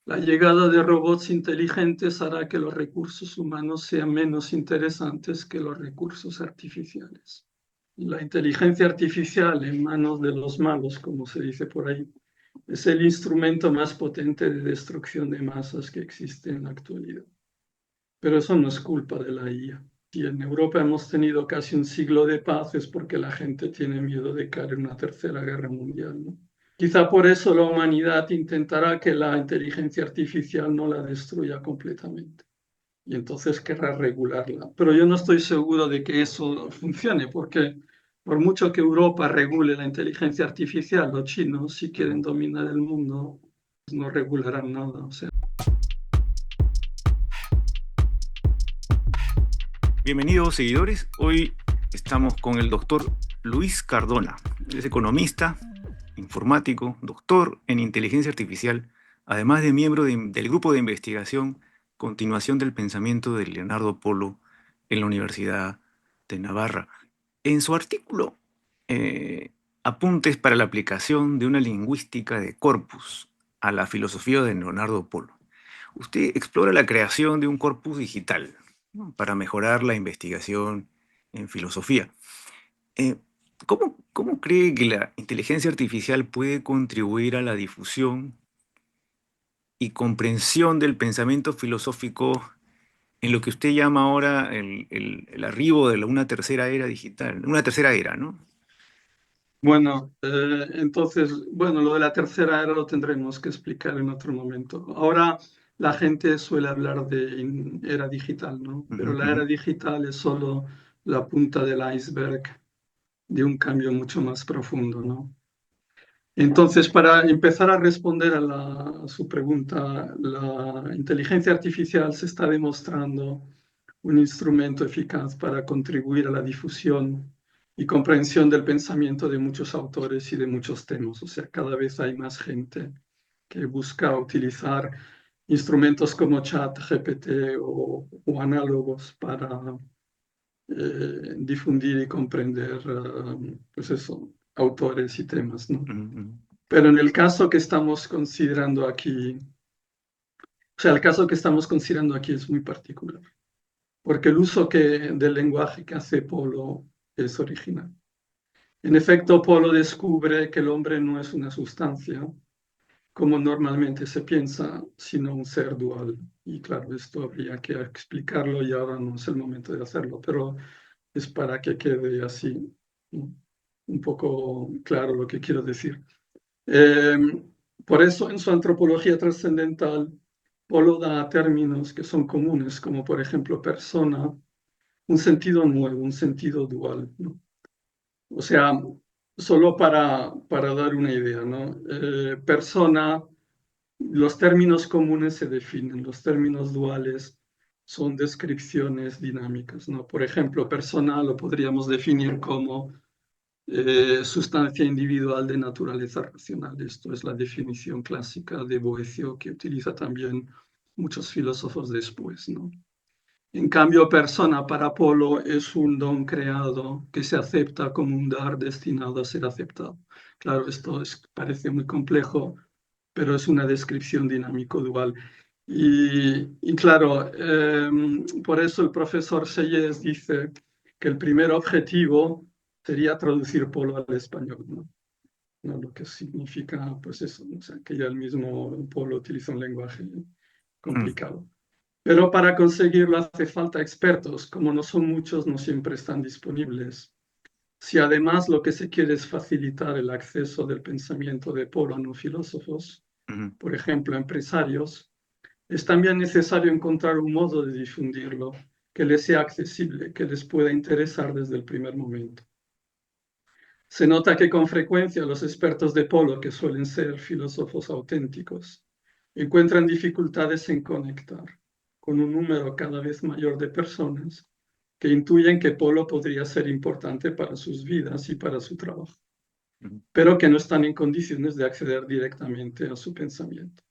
La llegada de robots inteligentes hará que los recursos humanos sean menos interesantes que los recursos artificiales. La inteligencia artificial en manos de los malos, como se dice por ahí, es el instrumento más potente de destrucción de masas que existe en la actualidad. Pero eso no es culpa de la IA. Si en Europa hemos tenido casi un siglo de paz es porque la gente tiene miedo de caer en una tercera guerra mundial, ¿no? Quizá por eso la humanidad intentará que la inteligencia artificial no la destruya completamente y entonces querrá regularla. Pero yo no estoy seguro de que eso funcione, porque por mucho que Europa regule la inteligencia artificial, los chinos, si quieren dominar el mundo, no regularán nada. O sea, Bienvenidos seguidores, hoy estamos con el doctor Luis Cardona. Él es economista, informático, doctor en inteligencia artificial, además de miembro del grupo de investigación Continuación del Pensamiento de Leonardo Polo en la Universidad de Navarra. En su artículo, eh, Apuntes para la aplicación de una lingüística de corpus a la filosofía de Leonardo Polo, usted explora la creación de un corpus digital, ¿no?, para mejorar la investigación en filosofía. Eh, ¿Cómo cree que la inteligencia artificial puede contribuir a la difusión y comprensión del pensamiento filosófico en lo que usted llama ahora el arribo de una tercera era digital, una tercera era, ¿no? bueno, entonces, bueno, lo de la tercera era lo tendremos que explicar en otro momento. Ahora la gente suele hablar de era digital, ¿no? Ujú, Pero la ujú. era digital es solo la punta del iceberg de un cambio mucho más profundo, ¿no? Entonces, para empezar a responder a su pregunta, la inteligencia artificial se está demostrando un instrumento eficaz para contribuir a la difusión y comprensión del pensamiento de muchos autores y de muchos temas. O sea, cada vez hay más gente que busca utilizar instrumentos como ChatGPT o análogos para difundir y comprender, pues eso, autores y temas, ¿no? Ujú, ujú. Pero en el caso que estamos considerando aquí, o sea, el caso que estamos considerando aquí es muy particular, porque el uso del lenguaje que hace Polo es original. En efecto, Polo descubre que el hombre no es una sustancia, como normalmente se piensa, sino un ser dual. Y claro, esto habría que explicarlo y ahora no es el momento de hacerlo, pero es para que quede así, ¿no?, un poco claro lo que quiero decir. Eh, por eso en su antropología trascendental, Polo da a términos que son comunes, como por ejemplo persona, un sentido nuevo, un sentido dual, ¿no? O sea, solo para dar una idea, ¿no? Persona, los términos comunes se definen, los términos duales son descripciones dinámicas, ¿no? Por ejemplo, persona lo podríamos definir como sustancia individual de naturaleza racional. Esto es la definición clásica de Boecio que utiliza también muchos filósofos después, ¿no? En cambio, persona para Polo es un don creado que se acepta como un dar destinado a ser aceptado. Claro, parece muy complejo, pero es una descripción dinámico-dual. Y claro, por eso el profesor Sellés dice que el primer objetivo sería traducir Polo al español, ¿no? ¿No? Lo que significa, pues eso, ¿no? O sea, que ya el mismo Polo utiliza un lenguaje Mm. complicado. Pero para conseguirlo hace falta expertos, como no son muchos, no siempre están disponibles. Si además lo que se quiere es facilitar el acceso del pensamiento de Polo a no filósofos, Ujú. por ejemplo, empresarios, es también necesario encontrar un modo de difundirlo que les sea accesible, que les pueda interesar desde el primer momento. Se nota que con frecuencia los expertos de Polo, que suelen ser filósofos auténticos, encuentran dificultades en conectar con un número cada vez mayor de personas que intuyen que Polo podría ser importante para sus vidas y para su trabajo, Ujú. pero que no están en condiciones de acceder directamente a su pensamiento.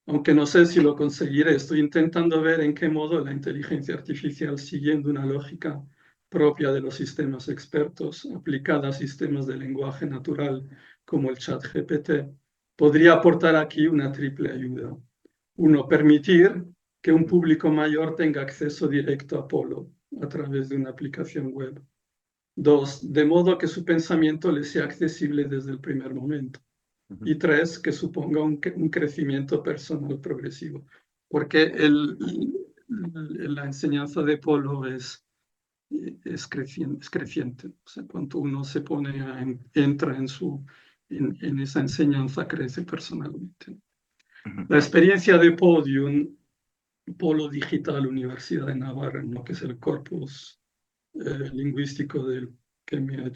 Aunque no sé si lo conseguiré, estoy intentando ver en qué modo la inteligencia artificial, siguiendo una lógica propia de los sistemas expertos, aplicada a sistemas de lenguaje natural como el chat GPT, podría aportar aquí una triple ayuda. Uno, permitir que un público mayor tenga acceso directo a Polo a través de una aplicación web. Dos, de modo que su pensamiento le sea accesible desde el primer momento. Y tres, que suponga un crecimiento personal progresivo. Porque la enseñanza de Polo es creciente. O sea, cuando uno se pone entra en esa enseñanza, crece personalmente. La experiencia de Podium, Polo Digital Universidad de Navarra, ¿no? Que es el corpus lingüístico del que me ha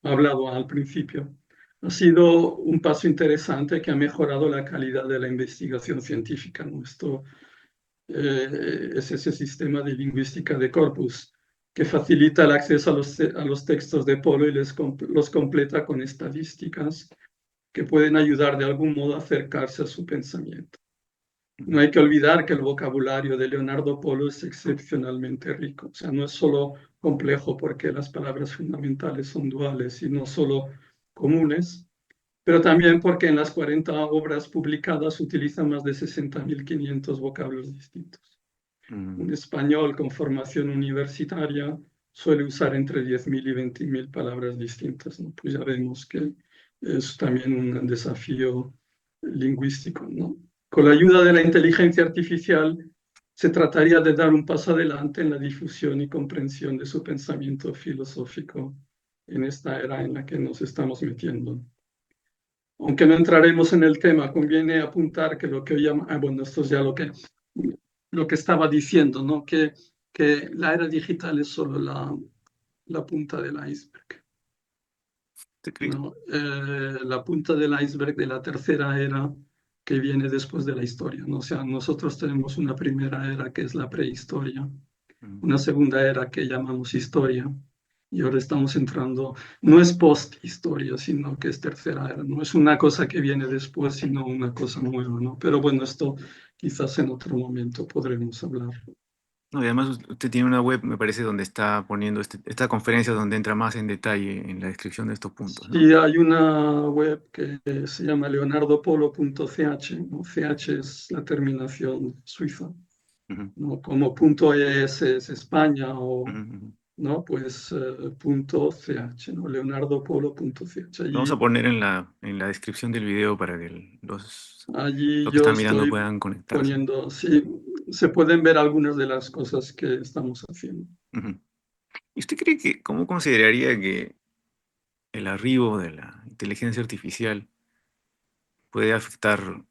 hablado al principio, ha sido un paso interesante que ha mejorado la calidad de la investigación científica. ¿No? Esto es ese sistema de lingüística de corpus que facilita el acceso a los textos de Polo y los completa con estadísticas que pueden ayudar de algún modo a acercarse a su pensamiento. No hay que olvidar que el vocabulario de Leonardo Polo es excepcionalmente rico. O sea, no es solo complejo porque las palabras fundamentales son duales y no solo comunes, pero también porque en las 40 obras publicadas utiliza más de 60.500 vocablos distintos. Un español con formación universitaria suele usar entre 10.000 y 20.000 palabras distintas, ¿no? Pues ya vemos que es también un desafío lingüístico, ¿no? Con la ayuda de la inteligencia artificial se trataría de dar un paso adelante en la difusión y comprensión de su pensamiento filosófico en esta era en la que nos estamos metiendo. Aunque no entraremos en el tema, conviene apuntar que lo que hoy bueno, esto es ya lo que estaba diciendo, ¿no? Que la era digital es solo la punta del iceberg, ¿no? La punta del iceberg de la tercera era que viene después de la historia, ¿no? O sea, nosotros tenemos una primera era que es la prehistoria, una segunda era que llamamos historia, y ahora estamos entrando, no es post-historia, sino que es tercera era, no es una cosa que viene después, sino una cosa nueva, ¿no? Pero bueno, esto quizás en otro momento podremos hablar. No, y además usted tiene una web, me parece, donde está poniendo esta conferencia donde entra más en detalle en la descripción de estos puntos, ¿no? Sí, hay una web que se llama leonardopolo.ch, ¿no? CH es la terminación suiza, ¿no? Como .es es España o... ¿no? Pues .ch, ¿no? leonardopolo.ch. Lo vamos a poner en la descripción del video para que Allí los que yo están mirando estoy puedan conectarse. poniendo, sí, se pueden ver algunas de las cosas que estamos haciendo. ¿Y usted cree que, cómo consideraría que el arribo de la inteligencia artificial puede afectar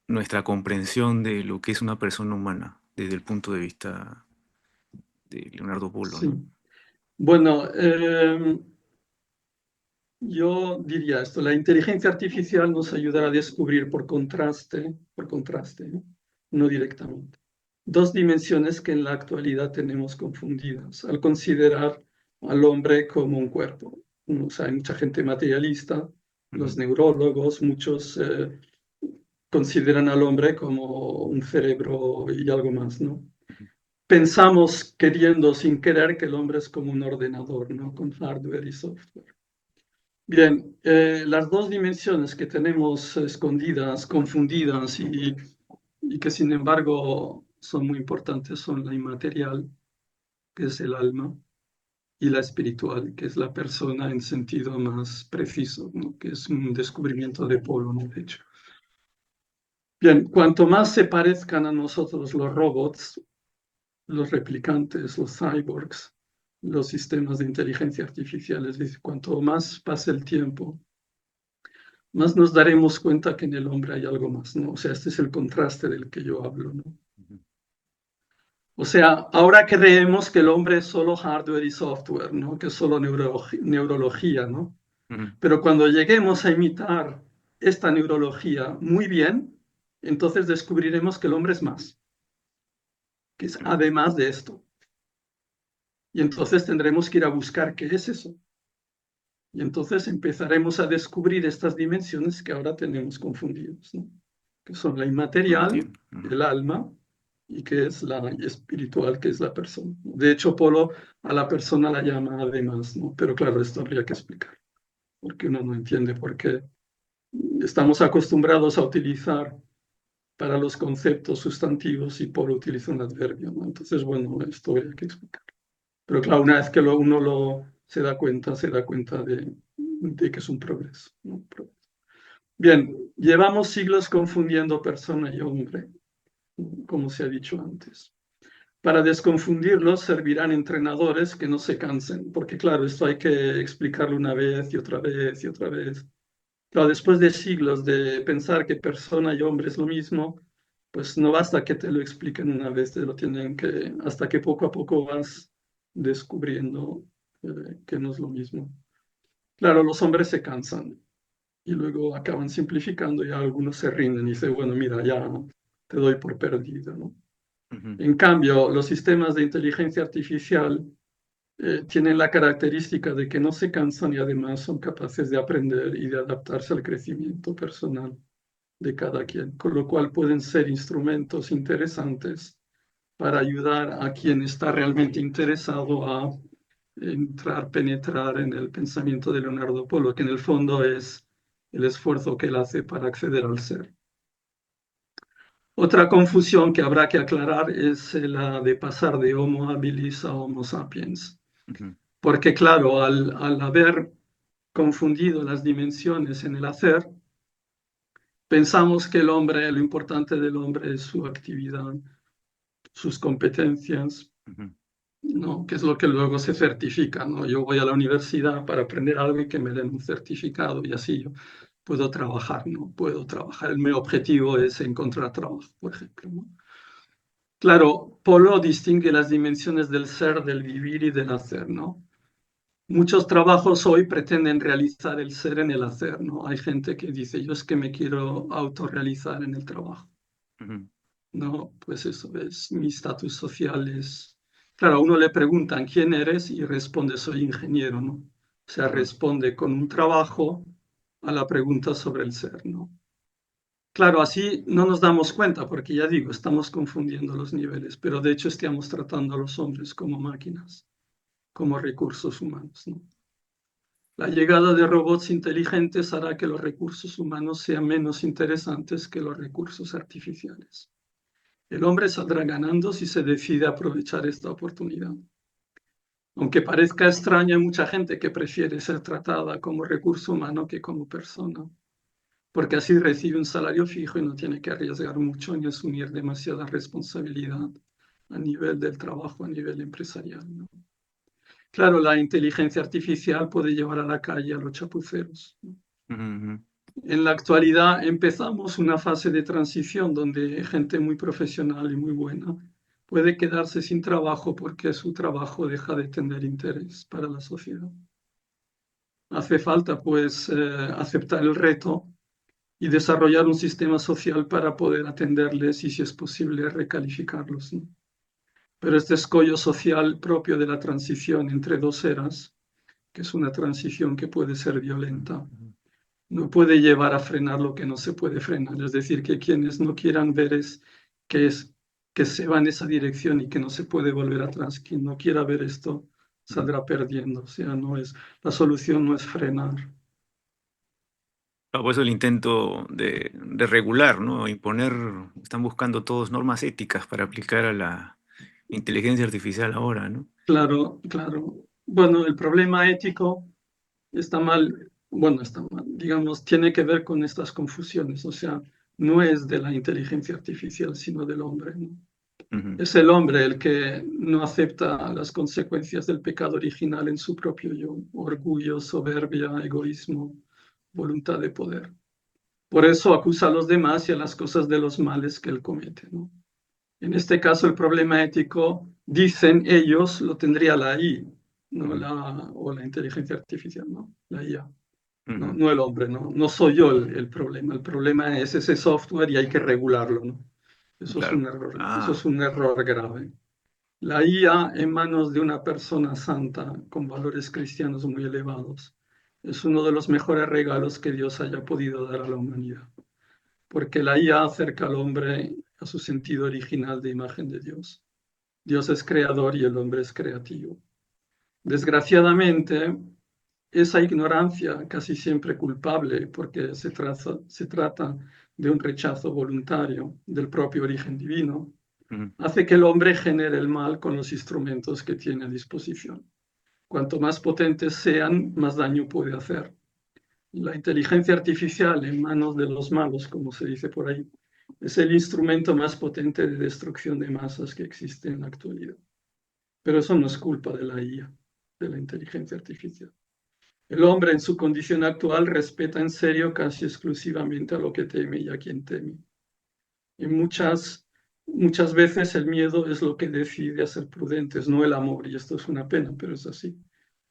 nuestra comprensión de lo que es una persona humana desde el punto de vista de Leonardo Polo, Sí. ¿no? Bueno, yo diría esto, la inteligencia artificial nos ayudará a descubrir por contraste, ¿no? No directamente, dos dimensiones que en la actualidad tenemos confundidas al considerar al hombre como un cuerpo. O sea, hay mucha gente materialista, los neurólogos, muchos consideran al hombre como un cerebro y algo más, ¿no? Pensamos queriendo, sin querer, que el hombre es como un ordenador, ¿no? Con hardware y software. Bien, las dos dimensiones que tenemos escondidas, confundidas y que sin embargo son muy importantes son la inmaterial, que es el alma, y la espiritual, que es la persona en sentido más preciso, ¿no? Que es un descubrimiento de Polo, ¿no? De hecho. Bien, cuanto más se parezcan a nosotros los robots, los replicantes, los cyborgs, los sistemas de inteligencia artificial, es decir, cuanto más pase el tiempo, más nos daremos cuenta que en el hombre hay algo más, ¿no? O sea, este es el contraste del que yo hablo, ¿no? O sea, ahora creemos que el hombre es solo hardware y software, ¿no? Que es solo neurología, ¿no? Pero cuando lleguemos a imitar esta neurología muy bien, entonces descubriremos que el hombre es más, que es además de esto. Y entonces tendremos que ir a buscar qué es eso. Y entonces empezaremos a descubrir estas dimensiones que ahora tenemos confundidas, ¿no? Que son la inmaterial, el alma, y que es la espiritual, que es la persona. De hecho, Polo a la persona la llama además, ¿no? Pero claro, esto habría que explicar, porque uno no entiende por qué estamos acostumbrados a utilizar para los conceptos sustantivos y Polo utiliza un adverbio, ¿no? Entonces, bueno, esto habría que explicar. Pero claro, una vez que uno se da cuenta de que es un progreso, ¿no? Bien, llevamos siglos confundiendo persona y hombre, como se ha dicho antes. Para desconfundirlos servirán entrenadores que no se cansen, porque claro, esto hay que explicarlo una vez y otra vez y otra vez. Claro, después de siglos de pensar que persona y hombre es lo mismo, pues no basta que te lo expliquen una vez, te lo tienen que, hasta que poco a poco vas descubriendo que no es lo mismo. Claro, los hombres se cansan y luego acaban simplificando y algunos se rinden y dicen, bueno, mira, ya te doy por perdido, ¿no? Ujú. En cambio, los sistemas de inteligencia artificial tienen la característica de que no se cansan y además son capaces de aprender y de adaptarse al crecimiento personal de cada quien, con lo cual pueden ser instrumentos interesantes para ayudar a quien está realmente interesado a penetrar en el pensamiento de Leonardo Polo, que en el fondo es el esfuerzo que él hace para acceder al ser. Otra confusión que habrá que aclarar es la de pasar de Homo habilis a Homo sapiens. Ujú. Porque claro, al haber confundido las dimensiones en el hacer, pensamos que el hombre, lo importante del hombre es su actividad, sus competencias, Ujú. ¿no? Que es lo que luego se certifica, ¿no? Yo voy a la universidad para aprender algo y que me den un certificado y así yo puedo trabajar, ¿no? Puedo trabajar. Mi objetivo es encontrar trabajo, por ejemplo, ¿no? Claro, Polo distingue las dimensiones del ser, del vivir y del hacer, ¿no? Muchos trabajos hoy pretenden realizar el ser en el hacer, ¿no? Hay gente que dice, yo es que me quiero autorrealizar en el trabajo. Ujú. No, pues eso es, mi estatus social es... Claro, a uno le preguntan quién eres y responde soy ingeniero, ¿no? O sea, Ujú. responde con un trabajo a la pregunta sobre el ser, ¿no? Claro, así no nos damos cuenta porque ya digo, estamos confundiendo los niveles, pero de hecho estamos tratando a los hombres como máquinas, como recursos humanos, ¿no? La llegada de robots inteligentes hará que los recursos humanos sean menos interesantes que los recursos artificiales. El hombre saldrá ganando si se decide aprovechar esta oportunidad. Aunque parezca extraño, hay mucha gente que prefiere ser tratada como recurso humano que como persona, porque así recibe un salario fijo y no tiene que arriesgar mucho ni asumir demasiada responsabilidad a nivel del trabajo, a nivel empresarial, ¿no? Claro, la inteligencia artificial puede llevar a la calle a los chapuceros, ¿no? Ujú. En la actualidad empezamos una fase de transición donde gente muy profesional y muy buena puede quedarse sin trabajo porque su trabajo deja de tener interés para la sociedad. Hace falta, pues, aceptar el reto y desarrollar un sistema social para poder atenderles y, si es posible, recalificarlos, ¿no? Pero este escollo social propio de la transición entre dos eras, que es una transición que puede ser violenta, Ujú. no puede llevar a frenar lo que no se puede frenar. Es decir, que quienes no quieran ver que se va en esa dirección y que no se puede volver atrás. Quien no quiera ver esto Ujú. saldrá perdiendo. O sea, la solución no es frenar. Por eso el intento de regular, ¿no? Imponer, están buscando todos normas éticas para aplicar a la inteligencia artificial ahora, ¿no? Claro, claro. Bueno, el problema ético está mal, bueno, está mal, digamos, tiene que ver con estas confusiones. O sea, no es de la inteligencia artificial, sino del hombre, ¿no? Ujú. Es el hombre el que no acepta las consecuencias del pecado original en su propio yo, orgullo, soberbia, egoísmo, voluntad de poder. Por eso acusa a los demás y a las cosas de los males que él comete, ¿no? En este caso, el problema ético, dicen ellos, lo tendría la I, no Ujú. o la inteligencia artificial, ¿no? La IA, no, Ujú. no el hombre, ¿no? No soy yo el problema. El problema es ese software y hay que regularlo, ¿no? Claro. Eso Ah, es un error grave. La IA en manos de una persona santa con valores cristianos muy elevados es uno de los mejores regalos que Dios haya podido dar a la humanidad, porque la IA acerca al hombre a su sentido original de imagen de Dios. Dios es creador y el hombre es creativo. Desgraciadamente, esa ignorancia, casi siempre culpable, porque se trata de un rechazo voluntario del propio origen divino, hace que el hombre genere el mal con los instrumentos que tiene a disposición. Cuanto más potentes sean, más daño puede hacer. La inteligencia artificial en manos de los malos, como se dice por ahí, es el instrumento más potente de destrucción de masas que existe en la actualidad. Pero eso no es culpa de la IA, de la inteligencia artificial. El hombre en su condición actual respeta en serio casi exclusivamente a lo que teme y a quien teme. Y muchas veces el miedo es lo que decide a ser prudentes, no el amor, y esto es una pena, pero es así.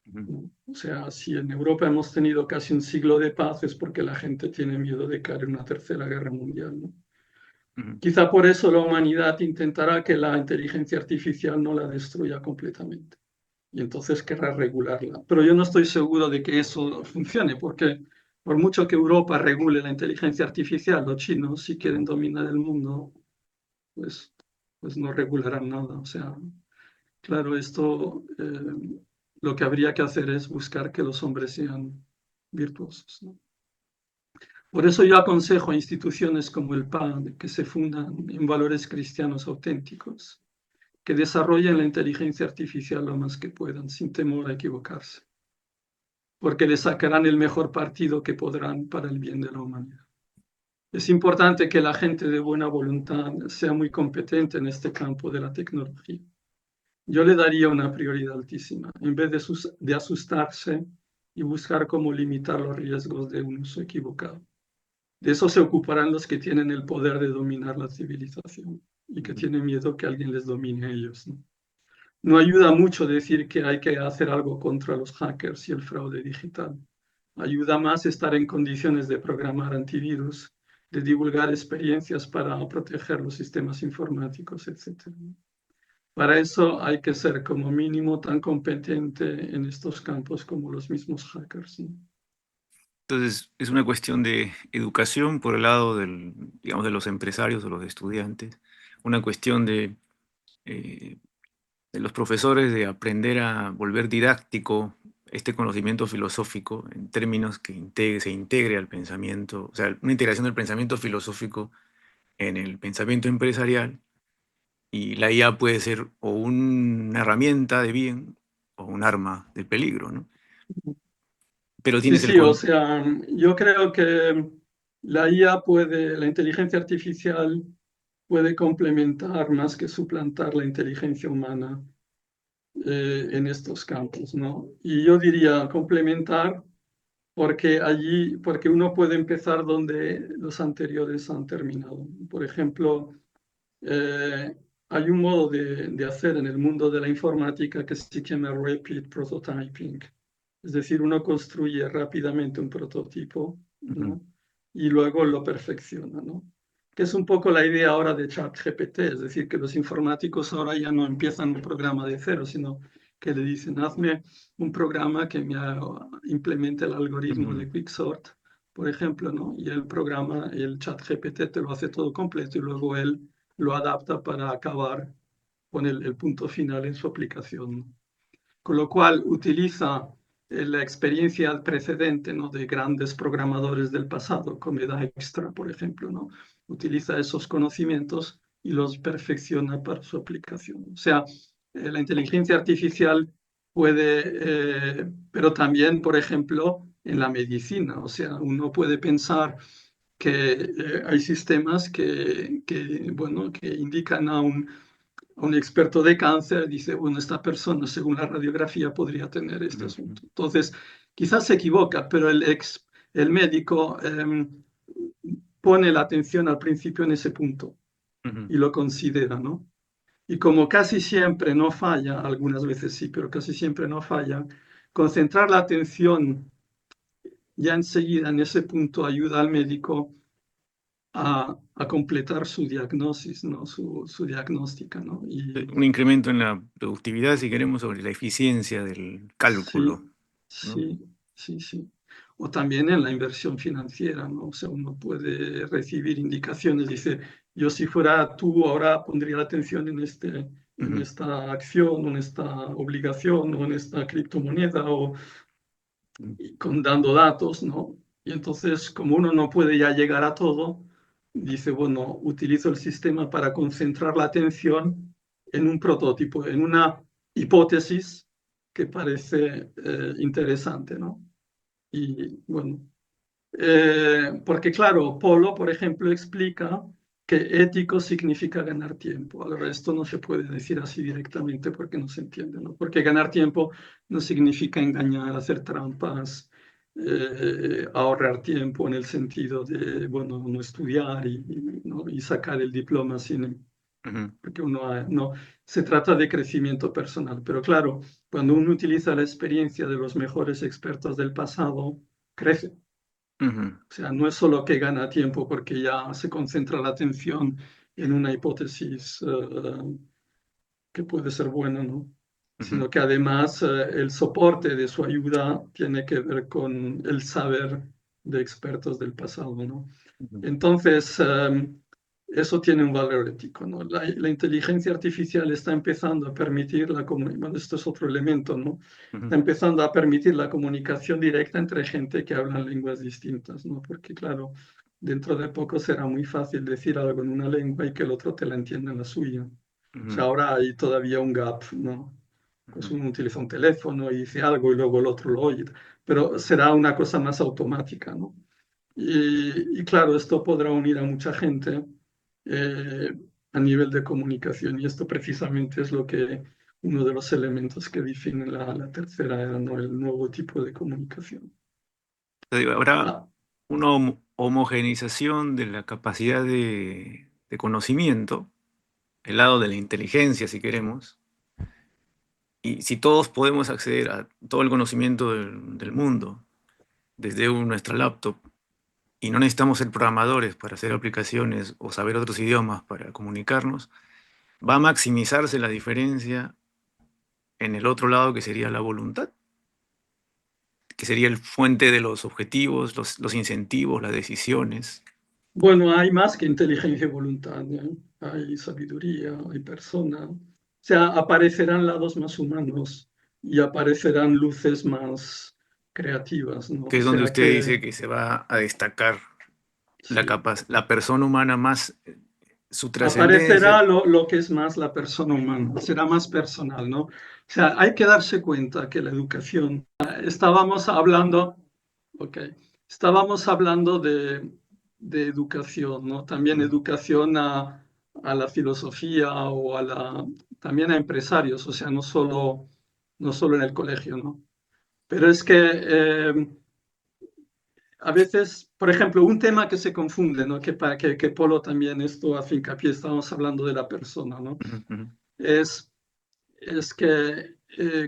¿No? O sea, si en Europa hemos tenido casi un siglo de paz es porque la gente tiene miedo de caer en una tercera guerra mundial, ¿no? Quizá por eso la humanidad intentará que la inteligencia artificial no la destruya completamente y entonces querrá regularla. Pero yo no estoy seguro de que eso funcione, porque por mucho que Europa regule la inteligencia artificial, los chinos, si quieren dominar el mundo, pues, pues no regularán nada. O sea, claro, esto lo que habría que hacer es buscar que los hombres sean virtuosos, ¿no? Por eso yo aconsejo a instituciones como el PAN, que se fundan en valores cristianos auténticos, que desarrollen la inteligencia artificial lo más que puedan, sin temor a equivocarse, porque le sacarán el mejor partido que podrán para el bien de la humanidad. Es importante que la gente de buena voluntad sea muy competente en este campo de la tecnología. Yo le daría una prioridad altísima, en vez de asustarse y buscar cómo limitar los riesgos de un uso equivocado. De eso se ocuparán los que tienen el poder de dominar la civilización y que tienen miedo que alguien les domine a ellos, ¿no? No ayuda mucho decir que hay que hacer algo contra los hackers y el fraude digital. Ayuda más estar en condiciones de programar antivirus, de divulgar experiencias para proteger los sistemas informáticos, etc. Para eso hay que ser como mínimo tan competente en estos campos como los mismos hackers, ¿no? Entonces, es una cuestión de educación por el lado del, digamos, de los empresarios o los estudiantes, una cuestión eh, de los profesores de aprender a volver didáctico este conocimiento filosófico en términos que se integre al pensamiento, o sea, una integración del pensamiento filosófico en el pensamiento empresarial, y la IA puede ser o una herramienta de bien o un arma de peligro, ¿no? Pero Sí, tienes el sí, o con... sea, yo creo que la IA puede, la inteligencia artificial puede complementar más que suplantar la inteligencia humana en estos campos, ¿no? Y yo diría complementar porque uno puede empezar donde los anteriores han terminado. Por ejemplo, eh, hay un modo de hacer en el mundo de la informática que se llama rapid prototyping. Es decir, uno construye rápidamente un prototipo, Ujú, ¿no? Y luego lo perfecciona, ¿no? Que es un poco la idea ahora de ChatGPT, es decir, que los informáticos ahora ya no empiezan un programa de cero, sino que le dicen, hazme un programa que implemente el algoritmo ujú, de Quicksort, por ejemplo, ¿no? Y el programa, el ChatGPT te lo hace todo completo y luego él lo adapta para acabar con el punto final en su aplicación, ¿no? Con lo cual utiliza la experiencia precedente, ¿no? De grandes programadores del pasado, como Dijkstra, por ejemplo, ¿no? Utiliza esos conocimientos y los perfecciona para su aplicación. O sea, la inteligencia artificial pero también, por ejemplo, en la medicina. O sea, uno puede pensar que hay sistemas bueno, que indican a un experto de cáncer, dice, bueno, esta persona, según la radiografía, podría tener este ujú, asunto. Entonces, quizás se equivoca, pero el médico pone la atención al principio en ese punto ujú. y lo considera, ¿no? Y como casi siempre no falla, algunas veces sí, pero casi siempre no falla, concentrar la atención ya enseguida en ese punto ayuda al médico a completar su diagnosis, ¿no? Su diagnóstica, ¿no? Y Un incremento en la productividad, si queremos, sobre la eficiencia del sí, cálculo, ¿no? sí, sí, sí. O también en la inversión financiera, ¿no? O sea, uno puede recibir indicaciones, dice, yo si fuera tú ahora pondría la atención en Ujú, esta acción, o en esta obligación, o en esta criptomoneda, y dando datos, ¿no? Y entonces, como uno no puede ya llegar a todo, dice, bueno, utilizo el sistema para concentrar la atención en un prototipo, en una hipótesis que parece interesante, ¿no? Y bueno, porque claro, Polo, por ejemplo, explica que ético significa ganar tiempo. Ahora, esto no se puede decir así directamente porque no se entiende, ¿no? Porque ganar tiempo no significa engañar, hacer trampas, ahorrar tiempo en el sentido de, bueno, no estudiar ¿no? y sacar el diploma sin, Ujú, porque no, se trata de crecimiento personal. Pero claro, cuando uno utiliza la experiencia de los mejores expertos del pasado, crece. ujú, O sea, no es solo que gana tiempo porque ya se concentra la atención en una hipótesis que puede ser buena, ¿no? ujú, Sino que además el soporte de su ayuda tiene que ver con el saber de expertos del pasado, ¿no? ujú, Entonces, eso tiene un valor ético, ¿no? La inteligencia artificial está empezando a permitir la comunicación, bueno, esto es otro elemento, ¿no? Está ujú, empezando a permitir la comunicación directa entre gente que habla lenguas distintas, ¿no? Porque claro, dentro de poco será muy fácil decir algo en una lengua y que el otro te la entienda en la suya. O sea, ujú, ahora hay todavía un gap, ¿no? Pues ujú. uno utiliza un teléfono y dice algo y luego el otro lo oye, pero será una cosa más automática, ¿no? Y claro, esto podrá unir a mucha gente eh, a nivel de comunicación y esto precisamente es lo que uno de los elementos que define la tercera era, ¿no? El nuevo tipo de comunicación. Te digo, habrá Ah, una homogeneización de la capacidad de conocimiento, el lado de la inteligencia, si queremos, y si todos podemos acceder a todo el conocimiento del mundo desde nuestra laptop, y no necesitamos ser programadores para hacer aplicaciones o saber otros idiomas para comunicarnos, va a maximizarse la diferencia en el otro lado que sería la voluntad, que sería el fuente de los objetivos, los incentivos, las decisiones. bueno, hay más que inteligencia y voluntad, ¿no? Hay sabiduría, hay persona. O sea, aparecerán lados más humanos y aparecerán luces más creativas, ¿no? Que O es donde sea usted que dice que se va a destacar sí. la persona humana más, su trascendencia. Aparecerá lo que es más la persona humana, será más personal, ¿no? O sea, hay que darse cuenta que la educación, estábamos hablando, ok, estábamos hablando de educación, ¿no? También Ujú, educación a la filosofía o también a empresarios, o sea, no solo en el colegio, ¿no? Pero es que a veces, por ejemplo, un tema que se confunde, ¿no? Que Polo también esto hace hincapié, estamos hablando de la persona, ¿no? ujú, ujú. Es, es que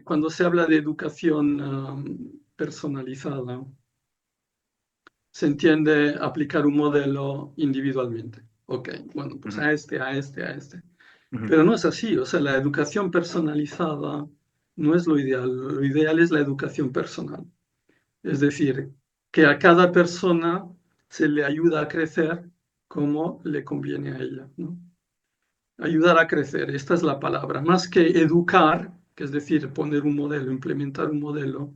cuando se habla de educación personalizada, se entiende aplicar un modelo individualmente. Ok, bueno, pues Ujú, a este, a este, a este. ujú, Pero no es así, o sea, la educación personalizada no es lo ideal es la educación personal. Es decir, que a cada persona se le ayuda a crecer como le conviene a ella, ¿no? Ayudar a crecer, esta es la palabra. Más que educar, que es decir, poner un modelo, implementar un modelo,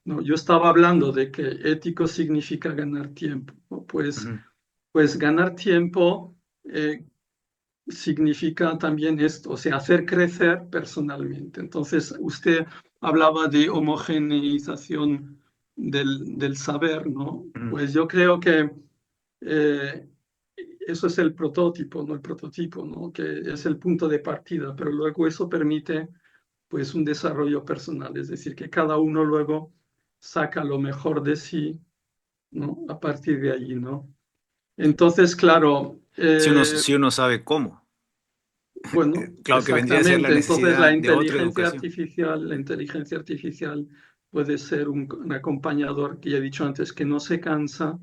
no, yo estaba hablando de que ético significa ganar tiempo, ¿no? ujú. Pues ganar tiempo significa también esto, o sea, hacer crecer personalmente. Entonces, usted hablaba de homogeneización del saber, ¿no? Ujú. Pues yo creo que eh, eso es el prototipo, ¿no? El prototipo, ¿no? Que es el punto de partida, pero luego eso permite, pues, un desarrollo personal, es decir, que cada uno luego saca lo mejor de sí, ¿no? A partir de allí, ¿no? Entonces, claro, Si uno sabe cómo. bueno, Claro que vendría a ser la exactamente. Entonces necesidad de otra educación. la inteligencia artificial puede ser un acompañador que ya he dicho antes, que no se cansa,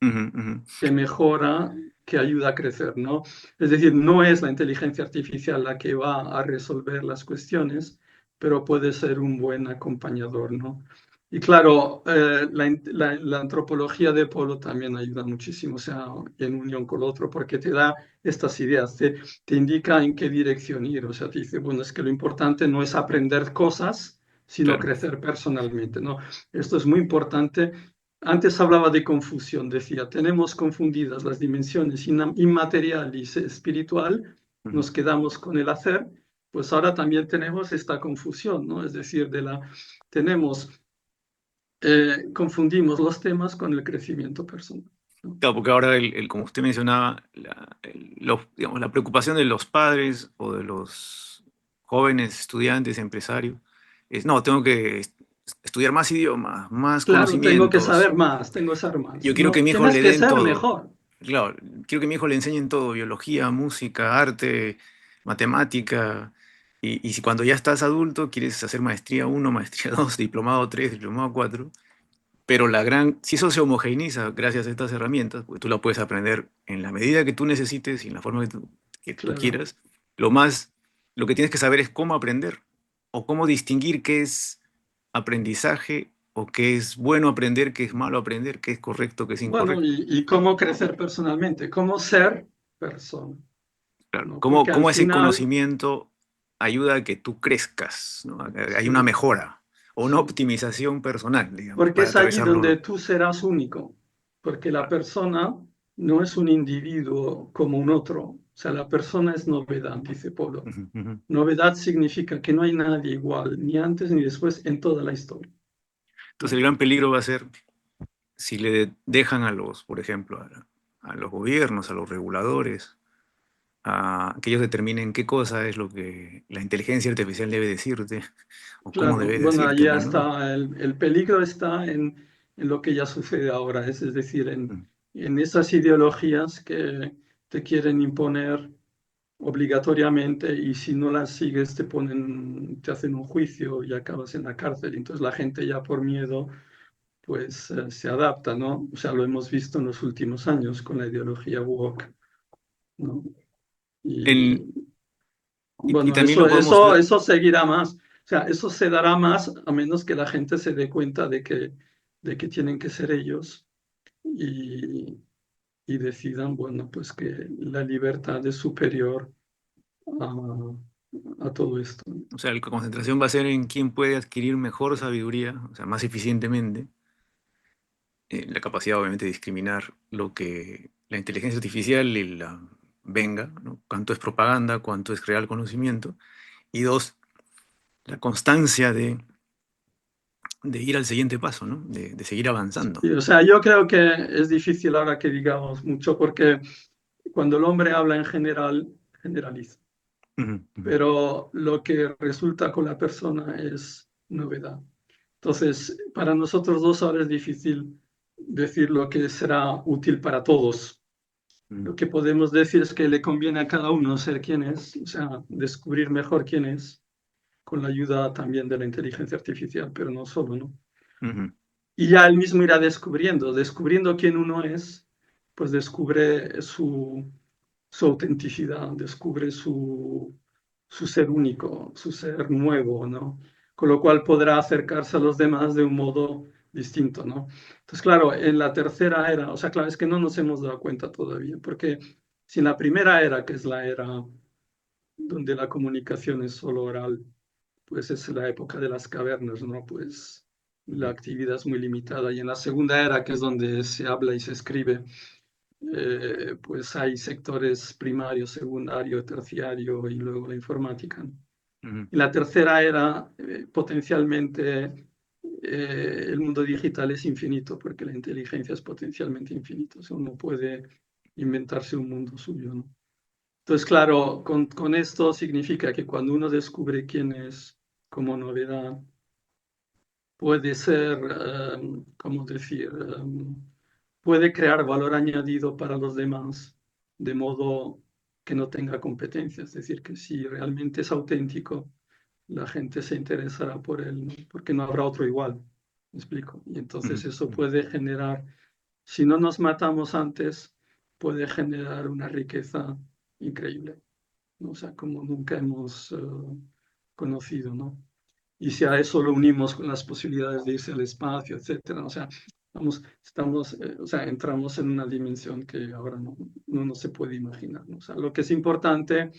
Ujú, ujú. que mejora, que ayuda a crecer, ¿no? Es decir, no es la inteligencia artificial la que va a resolver las cuestiones, pero puede ser un buen acompañador, ¿no? Y claro, la antropología de Polo también ayuda muchísimo, o sea, en unión con lo otro, porque te da estas ideas, te indica en qué dirección ir, o sea, te dice, bueno, es que lo importante no es aprender cosas, sino Claro. crecer personalmente, ¿no? Esto es muy importante. Antes hablaba de confusión, decía, tenemos confundidas las dimensiones inmaterial y espiritual, Ujú. nos quedamos con el hacer, pues ahora también tenemos esta confusión, ¿no? Es decir, tenemos, confundimos los temas con el crecimiento personal, ¿no? Claro, porque ahora, como usted mencionaba, digamos, la preocupación de los padres o de los jóvenes estudiantes, empresarios, es, no, tengo que estudiar más idiomas, más Claro, tengo que conocimientos. saber más, tengo que saber más. Yo quiero que No, mi hijo tienes le que den ser todo. mejor. Claro, quiero que mi hijo le enseñen todo, biología, música, arte, matemática. Y si cuando ya estás adulto quieres hacer maestría uno, maestría 2, diplomado 3, diplomado 4. Pero si eso se homogeneiza gracias a estas herramientas, pues tú la puedes aprender en la medida que tú necesites y en la forma que tú Claro. quieras. Lo que tienes que saber es cómo aprender o cómo distinguir qué es aprendizaje o qué es bueno aprender, qué es malo aprender, qué es correcto, qué es Bueno, incorrecto. y cómo crecer personalmente, cómo ser persona, Claro, ¿no? cómo, Porque al cómo ese final, conocimiento ayuda a que tú crezcas, ¿no? Hay una sí, mejora o una sí. optimización personal, digamos, Porque para es allí donde atravesarlo. tú serás único, porque la Claro. persona no es un individuo como un otro. O sea, la persona es novedad, dice Polo. Ujú, ujú. Novedad significa que no hay nadie igual, ni antes ni después en toda la historia, Entonces ¿no? el gran peligro va a ser si le dejan por ejemplo, a los gobiernos, a los reguladores, a que ellos determinen qué cosa es lo que la inteligencia artificial debe decirte o cómo Claro, debe bueno, allí decírtelo, ¿no? está, el peligro está en lo que ya sucede ahora, es decir, Mm, en esas ideologías que te quieren imponer obligatoriamente y si no las sigues te hacen un juicio y acabas en la cárcel. Entonces la gente ya por miedo pues se adapta, ¿no? O sea, lo hemos visto en los últimos años con la ideología woke, ¿no? En- Y y bueno, también lo podemos ver. eso seguirá más. O sea, eso se dará más a menos que la gente se dé cuenta de que tienen que ser ellos y, y decidan, bueno, pues que la libertad es superior a todo esto. O sea, la concentración va a ser en quién puede adquirir mejor sabiduría, o sea, más eficientemente, la capacidad obviamente de discriminar lo que la inteligencia artificial venga, ¿no? Cuánto es propaganda, cuánto es real conocimiento. Y dos, la constancia de ir al siguiente paso, ¿no? De seguir avanzando. Y, o sea, yo creo que es difícil ahora que digamos mucho porque cuando el hombre habla en general, generaliza. Ujú, ujú, Pero lo que resulta con la persona es novedad. Entonces, para nosotros dos ahora es difícil decir lo que será útil para todos. ujú, Lo que podemos decir es que le conviene a cada uno ser quien es, o sea, descubrir mejor quién es, con la ayuda también de la inteligencia artificial, pero no solo, ¿no? ujú, Y ya él mismo irá descubriendo quién uno es, pues descubre su autenticidad, descubre su ser único, su ser nuevo, ¿no? Con lo cual podrá acercarse a los demás de un modo distinto, ¿no? Entonces, claro, en la tercera era, o sea, claro, es que no nos hemos dado cuenta todavía, porque si en la primera era, que es la era donde la comunicación es solo oral, pues es la época de las cavernas, ¿no? Pues la ujú, actividad es muy limitada. Y en la segunda era, que es donde se habla y se escribe, pues hay sectores primario, secundario, terciario y luego la informática. ujú, Y la tercera era, potencialmente, el mundo digital es infinito, porque la inteligencia es potencialmente infinita. O sea, uno puede inventarse un mundo suyo, ¿no? Entonces, claro, con esto significa que cuando uno descubre quién es como novedad, puede ser, ¿cómo decir? Puede crear valor añadido para los demás, de modo que no tenga competencia. Es decir, que si realmente es auténtico, la gente se interesará por él, ¿no? Porque no habrá otro igual. ¿Me explico? Y entonces ujú, eso ujú. puede generar, si no nos matamos antes, puede generar una riqueza increíble, ¿no? O sea, como nunca hemos conocido, ¿no? Y si a eso lo unimos con las posibilidades de irse al espacio, etcétera, o sea, o sea, entramos en una dimensión que ahora no se puede imaginar, ¿no? O sea, lo que es importante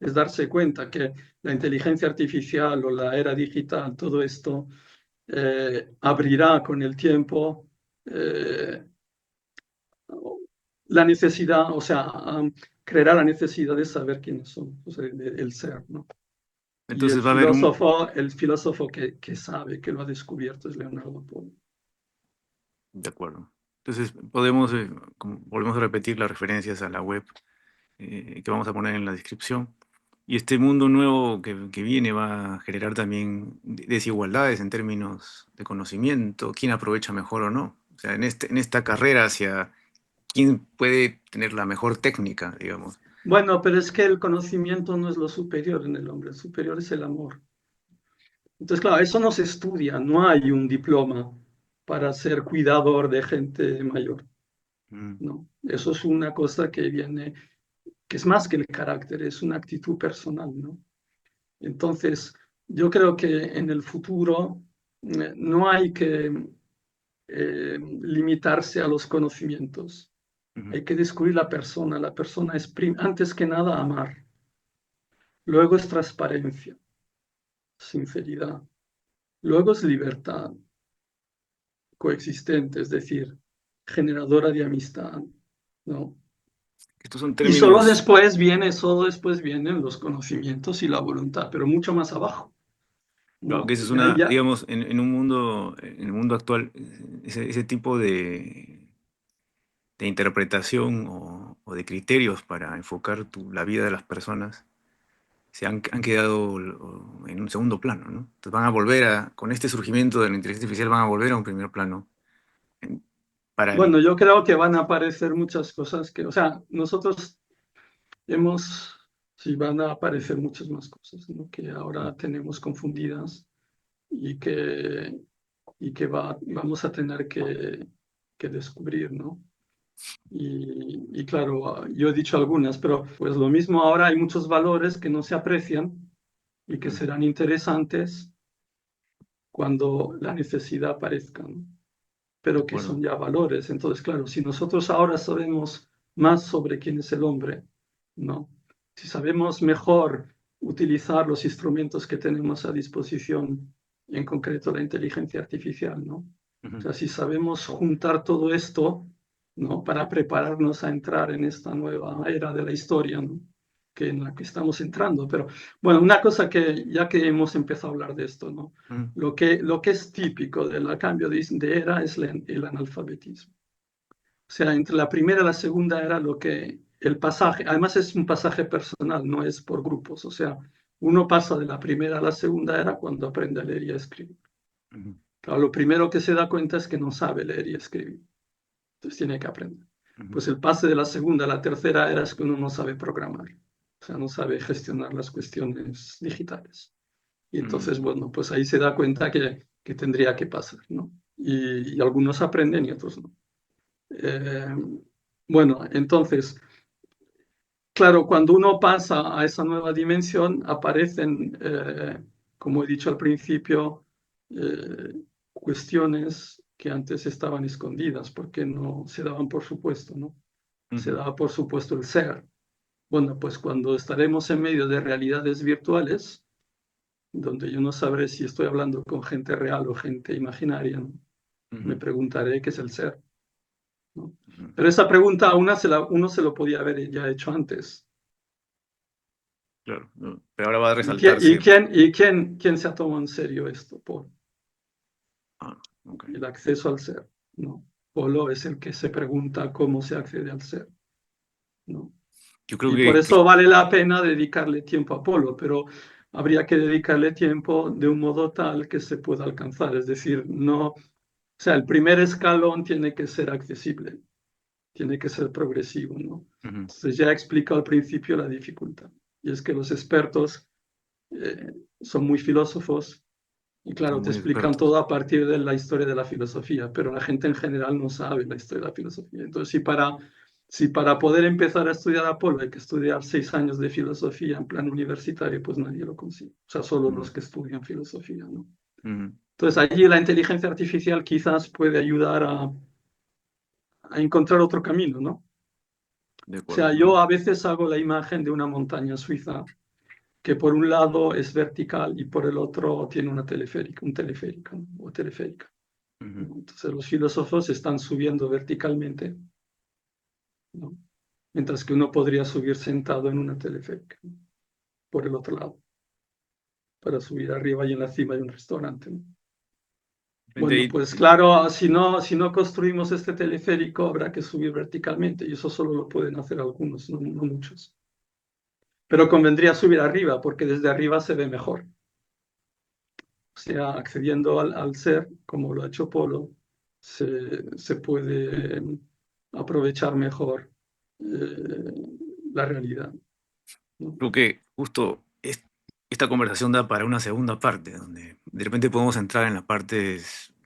es darse cuenta que la inteligencia artificial o la era digital, todo esto abrirá con el tiempo eh, la necesidad, o sea, creará la necesidad de saber quiénes son, o sea, el ser, ¿no? Y Entonces va a haber un... el filósofo que sabe, que lo ha descubierto es Leonardo Polo. De acuerdo. Entonces podemos, volvemos a repetir las referencias a la web que vamos a poner en la descripción. Y este mundo nuevo que viene va a generar también desigualdades en términos de conocimiento, quién aprovecha mejor o no. O sea, en esta carrera hacia quién puede tener la mejor técnica, digamos. Bueno, pero es que el conocimiento no es lo superior en el hombre, el superior es el amor. Entonces, claro, eso no se estudia, no hay un diploma para ser cuidador de gente mayor, Mm, ¿no? Eso es una cosa que viene, que es más que el carácter, es una actitud personal, ¿no? Entonces, yo creo que en el futuro no hay que limitarse a los conocimientos, ujú. hay que descubrir la persona es antes que nada amar, luego es transparencia, sinceridad, luego es libertad coexistente, es decir, generadora de amistad, ¿no? Estos son Y términos, solo después vienen los conocimientos y la voluntad, pero mucho más abajo, claro, que ¿no? eso es Ya, una, ya. digamos, en un mundo, en el mundo actual, ese tipo de interpretación o de criterios para enfocar la vida de las personas han quedado en un segundo plano, ¿no? Entonces van a volver con este surgimiento de la inteligencia artificial, van a volver a un primer plano en- para Bueno, el... yo creo que van a aparecer muchas cosas que, o sea, nosotros hemos, sí, van a aparecer muchas más cosas, ¿no? Que ahora tenemos confundidas y que vamos a tener que descubrir, ¿no? Y claro, yo he dicho algunas, pero pues lo mismo ahora hay muchos valores que no se aprecian y que Mm, serán interesantes cuando la necesidad aparezca, ¿no? de Pero que acuerdo. son ya valores. Entonces, claro, si nosotros ahora sabemos más sobre quién es el hombre, ¿no? Si sabemos mejor utilizar los instrumentos que tenemos a disposición, y en concreto la inteligencia artificial, ¿no? O Ujú, sea, si sabemos juntar todo esto, ¿no? Para prepararnos a entrar en esta nueva era de la historia, ¿no? Que en la que estamos entrando. Pero bueno, una cosa que ya que hemos empezado a hablar de esto, ¿no? ujú, Lo que es típico del cambio de era es el analfabetismo. O sea, entre la primera y la segunda era lo que el pasaje, además es un pasaje personal, no es por grupos. O sea, uno pasa de la primera a la segunda era cuando aprende a leer y a escribir. ujú, Claro, lo primero que se da cuenta es que no sabe leer y escribir. Entonces tiene que aprender. ujú, Pues el pase de la segunda a la tercera era es que uno no sabe programar. O sea, no sabe gestionar las cuestiones digitales. Y ujú, entonces, bueno, pues ahí se da cuenta que tendría que pasar, ¿no? Y algunos aprenden y otros no. Eh, bueno, entonces, claro, cuando uno pasa a esa nueva dimensión, aparecen, como he dicho al principio, eh, cuestiones que antes estaban escondidas porque no se daban por supuesto, ¿no? Se ujú, daba por supuesto el ser. Bueno, pues cuando estaremos en medio de realidades virtuales, donde yo no sabré si estoy hablando con gente real o gente imaginaria, ¿no? Me ujú, preguntaré qué es el ser, ¿no? ujú. Pero esa pregunta uno se lo podía haber ya hecho antes. Claro, ¿no? Pero ahora va a ¿Y quién, y resaltarse. quién, y quién, quién se ha tomado en serio esto? Por Ah, ok. el acceso al ser, ¿no? Polo es el que se pregunta cómo se accede al ser, ¿no? Yo creo Y por que eso vale la pena dedicarle tiempo a Polo, pero habría que dedicarle tiempo de un modo tal que se pueda alcanzar. Es decir, no, o sea, el primer escalón tiene que ser accesible, tiene que ser progresivo, ¿no? ujú, Entonces ya he explicado al principio la dificultad. Y es que los expertos eh, son muy filósofos y claro, son te muy explican expertos. todo a partir de la historia de la filosofía, pero la gente en general no sabe la historia de la filosofía. Entonces, si para poder empezar a estudiar Apolo hay que estudiar 6 años de filosofía en plan universitario, pues nadie lo consigue. O sea, solo Ujú, los que estudian filosofía, ¿no? ujú, Entonces, allí la inteligencia artificial quizás puede ayudar a encontrar otro camino, ¿no? de O acuerdo, sea, ¿no? yo a veces hago la imagen de una montaña suiza que por un lado es vertical y por el otro tiene una teleférica, un teleférico, ¿no? O teleférica. Entonces los filósofos están subiendo verticalmente, ¿no? Mientras que uno podría subir sentado en una teleférica, ¿no? Por el otro lado, para subir arriba y en la cima hay un restaurante, ¿no? Bueno, pues claro, si no construimos este teleférico, habrá que subir verticalmente y eso solo lo pueden hacer algunos, no muchos. Pero convendría subir arriba, porque desde arriba se ve mejor. O sea, accediendo al ser, como lo ha hecho Polo, se puede aprovechar mejor la realidad, ¿no? Creo que justo esta conversación da para una segunda parte, donde de repente podemos entrar en la parte,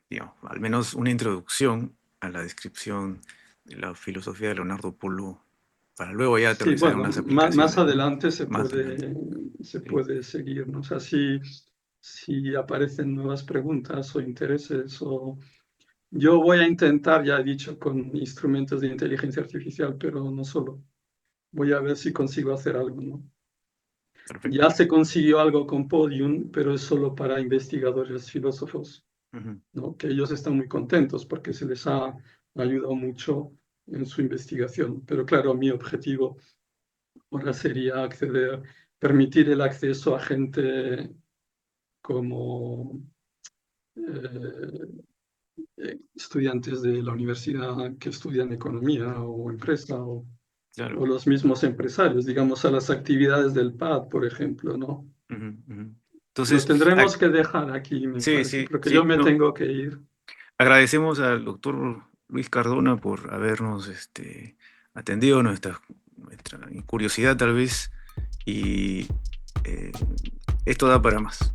digamos, al menos una introducción a la descripción de la filosofía de Leonardo Polo, para luego ya Sí, aterrizar en bueno, unas más aplicaciones, ¿no? adelante se Más adelante. Sí, puede seguir, ¿no? O sea, si aparecen nuevas preguntas o intereses, yo voy a intentar, ya he dicho, con instrumentos de inteligencia artificial, pero no solo. Voy a ver si consigo hacer algo, ¿no? perfecto. Ya se consiguió algo con Podium, pero es solo para investigadores filósofos, Ujú. ¿no? Que ellos están muy contentos porque se les ha ayudado mucho en su investigación. Pero claro, mi objetivo ahora sería permitir el acceso a gente como estudiantes de la universidad que estudian economía o empresa o Claro. los mismos empresarios, digamos, a las actividades del PAD, por ejemplo, ¿no? Ujú, ujú. Lo Entonces, tendremos que dejar aquí, me sí, parece, sí, porque yo sí. me No, tengo que ir. agradecemos al doctor Luis Cardona por habernos atendido nuestra curiosidad tal vez y eh, esto da para más.